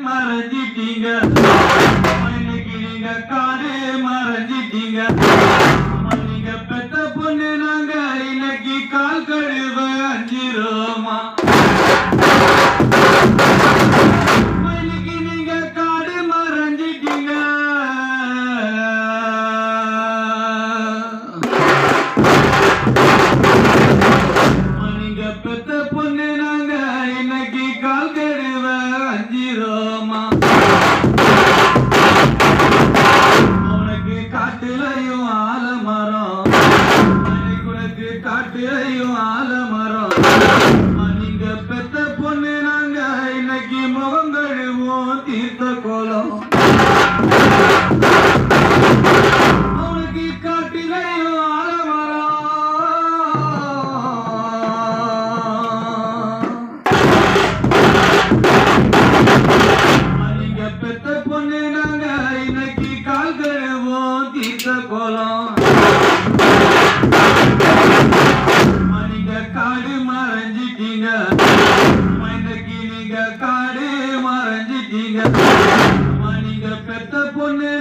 மறைஞ்சிட்டீங்க இன்னைக்கு நீங்க காடு மறைஞ்சிட்டீங்க நீங்க பெத்த பொண்ணு நாங்க இன்னைக்கு கால் கழுவ அஞ்சிரோமா இன்னைக்கு நீங்க காடு மறைஞ்சிட்டீங்க நீங்க பெத்த பொண்ணு நாங்க இன்னைக்கு கால் கழுவ அஞ்சிரோமா உனக்கு காட்டுலையும் ஆலமரம் உனக்கு காட்டுலையும் ஆலமரம் நீங்க பெத்த பொண்ணு நாங்க இன்னைக்கு முகம் கழுவோம் தீர்த்த கோலம் உனக்கு காட்டுலையும் ஆலமரம் நீங்க பெத்த பொண்ணு நாங்க இன்னைக்கு கால் கழுவோம் தீர்த்த கோலம் நீங்க காடு மறைஞ்சிட்டீங்க இன்னைக்கு நீங்க காடு மறைஞ்சிட்டீங்க நீங்க பெத்த பொண்ணு